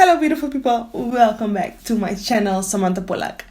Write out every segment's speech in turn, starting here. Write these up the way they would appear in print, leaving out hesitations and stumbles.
Hello beautiful people, welcome back to my channel Samantha Pollack.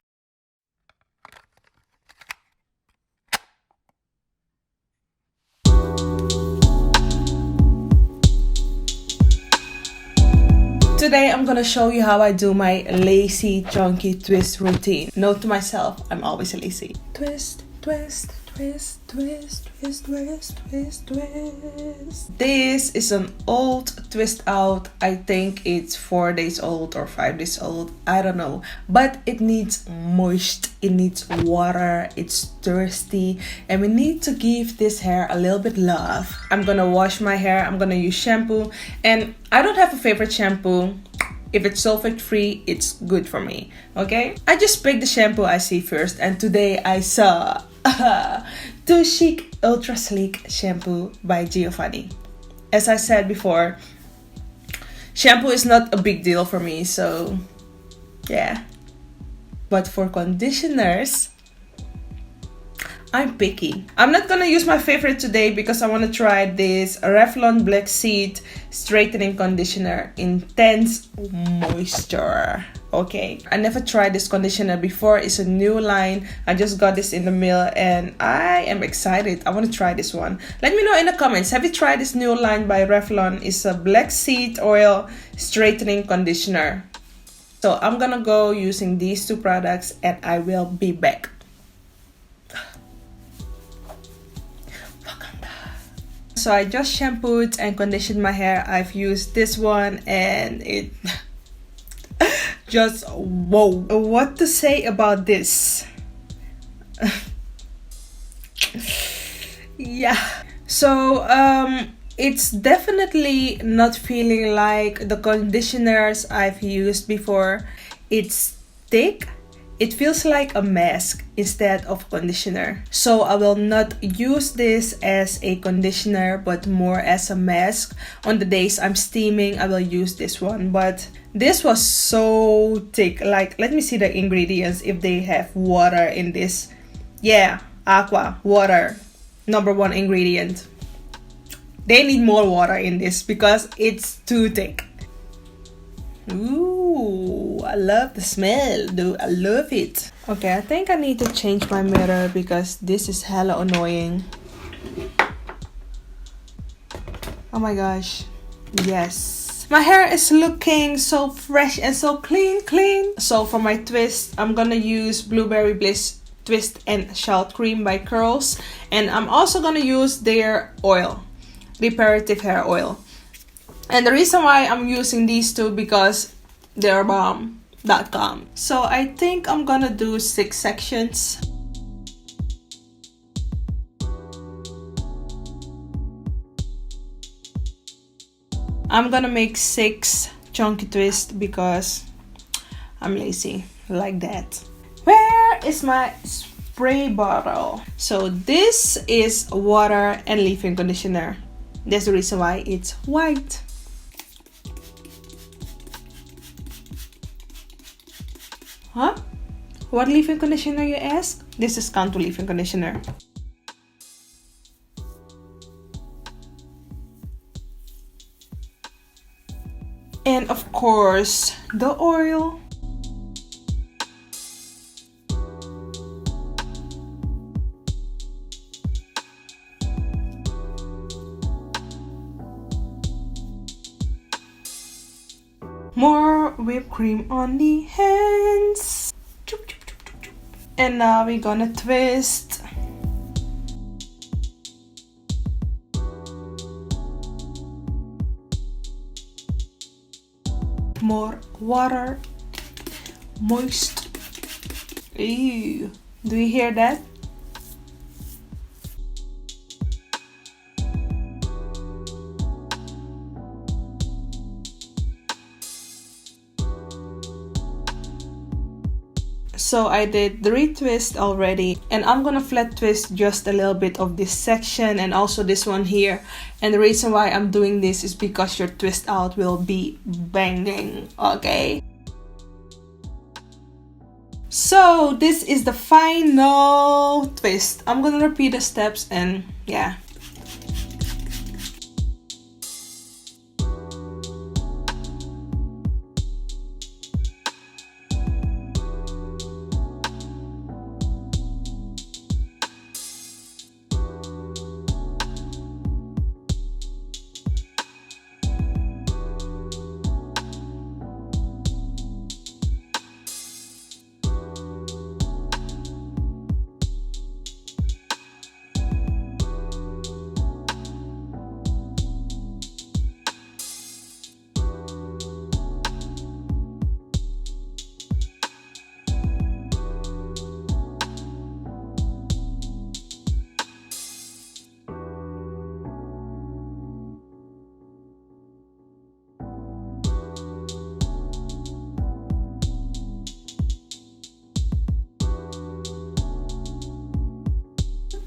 Today I'm gonna show you how I do my lacy chunky twist routine. Note to myself, I'm always lazy. Twist, twist, twist, twist, twist, twist, twist, twist. This is an old twist out. I think it's 4 days old or 5 days old. I don't know. But it needs moist. It needs water. It's thirsty. And we need to give this hair a little bit love. I'm gonna wash my hair. I'm gonna use shampoo. And I don't have a favorite shampoo. If it's sulfate free, it's good for me, okay? I just picked the shampoo I see first, and today I saw the Sheek Ultra Sleek shampoo by Giovanny. As I said before, shampoo is not a big deal for me, so yeah. But for conditioners, I'm picky. I'm not gonna use my favorite today because I want to try this Revlon Black Seed Straightening Conditioner Intense Moisture. Okay, I never tried this conditioner before. It's a new line. I just got this in the mail and I am excited. I want to try this one. Let me know in the comments. Have you tried this new line by Revlon? It's a Black Seed Oil Straightening Conditioner. So I'm gonna go using these two products and I will be back. So I just shampooed and conditioned my hair. I've used this one and it just whoa. What to say about this? Yeah. So it's definitely not feeling like the conditioners I've used before. It's thick. It feels like a mask instead of conditioner. So I will not use this as a conditioner but more as a mask. On the days I'm steaming, I will use this one. But this was so thick. Like, let me see the ingredients if they have water in this. Yeah, aqua, water, #1 ingredient. They need more water in this because it's too thick. Ooh, I love the smell, dude. I love it. Okay, I think I need to change my mirror because this is hella annoying. Oh my gosh. Yes. My hair is looking so fresh and so clean. So for my twist, I'm gonna use Blueberry Bliss Twist and Shout Cream by Curls. And I'm also gonna use their oil, Reparative hair oil. And the reason why I'm using these two because they're bomb.com. So I think I'm gonna do 6 sections. I'm gonna make 6 chunky twists because I'm lazy like that. Where is my spray bottle? So this is water and leave-in conditioner. That's the reason why it's white. Huh? What leave-in conditioner, you ask? This is Cantu Leave-in conditioner. And of course, the oil. More whipped cream on the hands. And now we're gonna twist. More water. Moist. Ew. Do you hear that? So I did 3 twists already and I'm gonna flat twist just a little bit of this section and also this one here. And the reason why I'm doing this is because your twist out will be banging, okay? So this is the final twist. I'm gonna repeat the steps and yeah.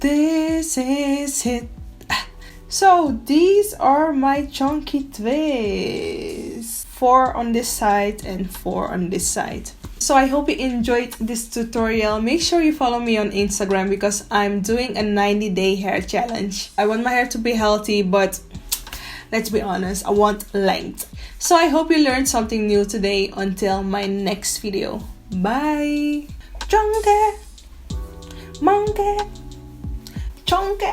this is it. So these are my chunky twists. 4 on this side and 4 on this side. So I hope you enjoyed this tutorial. Make sure you follow me on Instagram because I'm doing a 90-day hair challenge. I want my hair to be healthy, but let's be honest, I want length. So I hope you learned something new today. Until my next video. Bye! Chunky! Monkey! Chunky!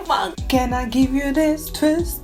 Monkey! Can I give you this twist?